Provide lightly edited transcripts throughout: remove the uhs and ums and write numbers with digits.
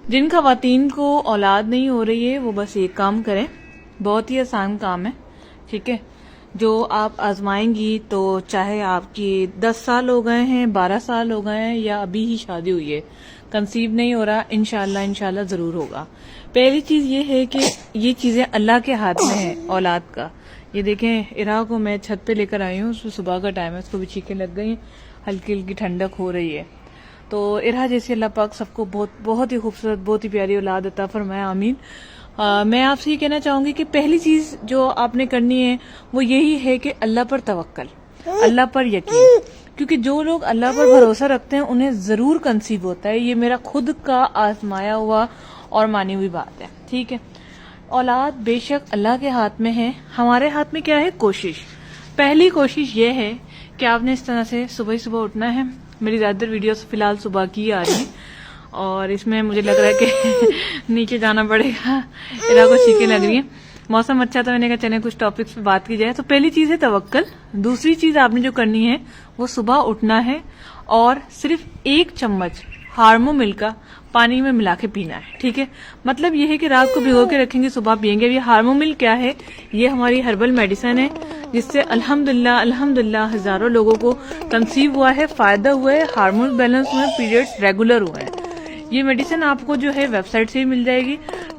جن خواتین کو اولاد نہیں ہو رہی ہے وہ بس ایک کام کریں، بہت ہی آسان کام ہے، ٹھیک ہے، جو آپ آزمائیں گی تو چاہے آپ کی 10 سال ہو گئے ہیں، 12 سال ہو گئے ہیں یا ابھی ہی شادی ہوئی ہے، کنسیو نہیں ہو رہا، انشاءاللہ ضرور ہوگا۔ پہلی چیز یہ ہے کہ یہ چیزیں اللہ کے ہاتھ میں ہے اولاد کا۔ یہ دیکھیں ارا کو میں چھت پہ لے کر آئی ہوں، صبح کا ٹائم ہے، اس کو بھی چھینکیں لگ گئی ہیں، ہلکی ہلکی ٹھنڈک ہو رہی ہے۔ تو ارا جیسے اللہ پاک سب کو بہت ہی خوبصورت، بہت ہی پیاری اولاد عطا فرمائے، آمین۔ میں آپ سے یہ کہنا چاہوں گی کہ پہلی چیز جو آپ نے کرنی ہے وہ یہی ہے کہ اللہ پر توکل، اللہ پر یقین، کیونکہ جو لوگ اللہ پر بھروسہ رکھتے ہیں انہیں ضرور کنسیو ہوتا ہے۔ یہ میرا خود کا آزمایا ہوا اور مانی ہوئی بات ہے، ٹھیک ہے۔ اولاد بے شک اللہ کے ہاتھ میں ہے، ہمارے ہاتھ میں کیا ہے؟ کوشش۔ پہلی کوشش یہ ہے کہ آپ نے اس طرح سے صبح ہی صبح اٹھنا ہے۔ میری زیادہ تر ویڈیوز فی الحال صبح کی آ رہی ہیں اور اس میں مجھے لگ رہا ہے کہ نیچے جانا پڑے گا، ارا کو چھینکیں لگ رہی ہیں۔ موسم اچھا تھا، میں نے کہا چلیں کچھ ٹاپکس پہ بات کی جائے۔ تو پہلی چیز ہے توکل۔ دوسری چیز آپ نے جو کرنی ہے وہ صبح اٹھنا ہے اور صرف 1 چمچ ہارمو مل کا پانی میں ملا کے پینا ہے، ٹھیک ہے۔ مطلب یہ ہے کہ رات کو بھگو کے رکھیں گے، صبح پیئیں گے۔ یہ ہارمو مل کیا ہے؟ یہ ہماری ہربل میڈیسن ہے جس سے الحمدللہ ہزاروں لوگوں کو کنسیو ہوا ہے، فائدہ ہوا ہے، ہارمون بیلنس ہوئے، پیریڈز ریگولر ہوئے ہیں۔ یہ میڈیسن آپ کو جو ہے ویب سائٹ سے ہی مل جائے گی،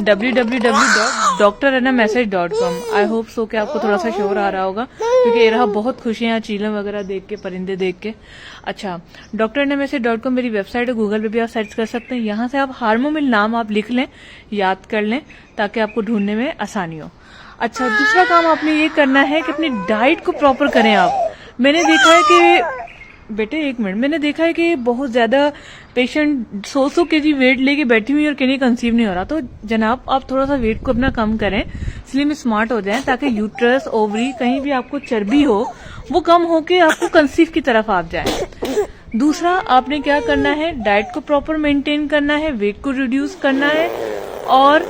www.drnamessage.com۔ آئی ہوپ سو کہ آپ کو تھوڑا سا شور آ رہا ہوگا کیونکہ ارہا بہت خوش ہیں چیلم وغیرہ دیکھ کے، پرندے دیکھ کے۔ اچھا، drnamessage.com میری ویب سائٹ ہے، گوگل پہ بھی آپ سرچ کر سکتے ہیں۔ یہاں سے آپ ہارمومل نام آپ لکھ لیں، یاد کر لیں تاکہ آپ کو ڈھونڈنے میں آسانی ہو۔ اچھا، دوسرا کام آپ نے یہ کرنا ہے کہ اپنی ڈائٹ کو پراپر کریں آپ۔ میں نے دیکھا ہے کہ بیٹے ایک منٹ، میں نے دیکھا ہے کہ بہت زیادہ پیشنٹ 100 kg ویٹ لے کے بیٹھی ہوئی اور کہیں کنسیو نہیں ہو رہا۔ تو جناب آپ تھوڑا سا ویٹ کو اپنا کم کریں، سلم اسمارٹ ہو جائیں تاکہ یوٹرس، اووری، کہیں بھی آپ کو چربی ہو وہ کم ہو کے آپ کو کنسیو کی طرف آپ جائیں۔ دوسرا آپ نے کیا کرنا ہے؟ ڈائٹ کو پراپر مینٹین کرنا ہے، ویٹ کو ریڈیوس کرنا ہے اور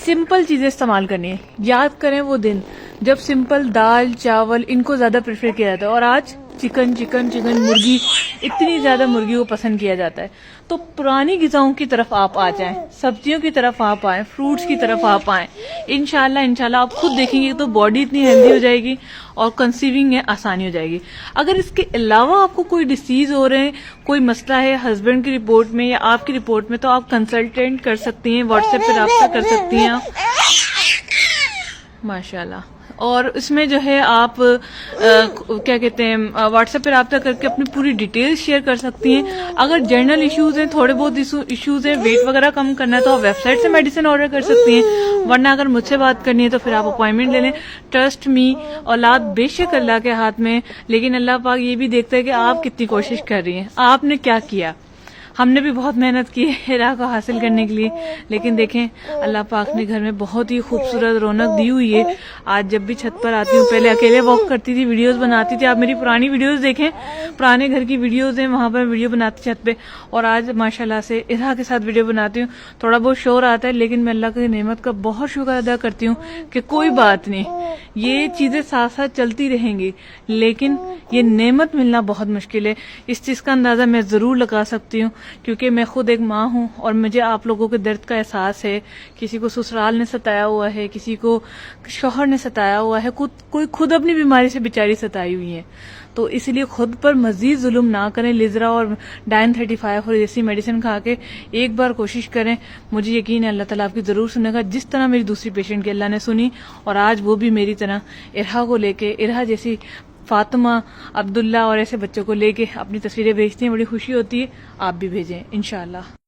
سمپل چیزیں استعمال کرنی ہے۔ یاد کریں وہ دن جب سمپل دال چاول ان کو زیادہ پریفر کیا جاتا ہے اور آج چکن مرغی، اتنی زیادہ مرغی کو پسند کیا جاتا ہے۔ تو پرانی غذاؤں کی طرف آپ آ جائیں، سبزیوں کی طرف آپ آئیں، فروٹس کی طرف آپ آئیں۔ انشاءاللہ آپ خود دیکھیں گے تو باڈی اتنی ہیلدی ہو جائے گی اور کنسیونگ میں آسانی ہو جائے گی۔ اگر اس کے علاوہ آپ کو کوئی ڈیزیز ہو رہے ہیں، کوئی مسئلہ ہے ہسبینڈ کی رپورٹ میں یا آپ کی رپورٹ میں، تو آپ کنسلٹینٹ کر سکتی ہیں، واٹس ایپ پہ رابطہ کر سکتی ہیں آپ، ماشاءاللہ۔ اور اس میں جو ہے آپ کیا کہتے ہیں، واٹس ایپ پہ رابطہ کر کے اپنی پوری ڈیٹیل شیئر کر سکتی ہیں۔ اگر جنرل ایشوز ہیں، تھوڑے بہت ایشوز ہیں، ویٹ وغیرہ کم کرنا ہے تو آپ ویب سائٹ سے میڈیسن آرڈر کر سکتی ہیں، ورنہ اگر مجھ سے بات کرنی ہے تو پھر آپ اپوائنٹمنٹ لے لیں۔ ٹرسٹ می، اولاد بے شک اللہ کے ہاتھ میں، لیکن اللہ پاک یہ بھی دیکھتا ہے کہ آپ کتنی کوشش کر رہی ہیں، آپ نے کیا کیا۔ ہم نے بھی بہت محنت کی ہے ارا کو حاصل کرنے کے لیے، لیکن دیکھیں اللہ پاک نے گھر میں بہت ہی خوبصورت رونق دی ہوئی ہے۔ آج جب بھی چھت پر آتی ہوں، پہلے اکیلے واک کرتی تھی، ویڈیوز بناتی تھی، آپ میری پرانی ویڈیوز دیکھیں، پرانے گھر کی ویڈیوز ہیں، وہاں پر ویڈیو بناتی چھت پہ، اور آج ماشاءاللہ سے ارا کے ساتھ ویڈیو بناتی ہوں۔ تھوڑا بہت شور آتا ہے لیکن میں اللہ کی نعمت کا بہت شکر ادا کرتی ہوں کہ کوئی بات نہیں، یہ چیزیں ساتھ ساتھ چلتی رہیں گی، لیکن یہ نعمت ملنا بہت مشکل ہے۔ اس چیز کا اندازہ میں ضرور لگا سکتی ہوں کیونکہ میں خود ایک ماں ہوں اور مجھے آپ لوگوں کے درد کا احساس ہے۔ کسی کو سسرال نے ستایا ہوا ہے، کسی کو شوہر نے ستایا ہوا ہے، کوئی خود اپنی بیماری سے بیچاری ستائی ہوئی ہے۔ تو اس لیے خود پر مزید ظلم نہ کریں، لیزرا اور ڈائن 35 اور جیسی میڈیسن کھا کے ایک بار کوشش کریں، مجھے یقین ہے اللہ تعالیٰ آپ کی ضرور سنے گا، جس طرح میری دوسری پیشنٹ کی اللہ نے سنی، اور آج وہ بھی میری طرح ارہا کو لے کے، ارہا جیسی فاطمہ، عبداللہ اور ایسے بچوں کو لے کے اپنی تصویریں بھیجتی ہیں، بڑی خوشی ہوتی ہے۔ آپ بھی بھیجیں انشاءاللہ۔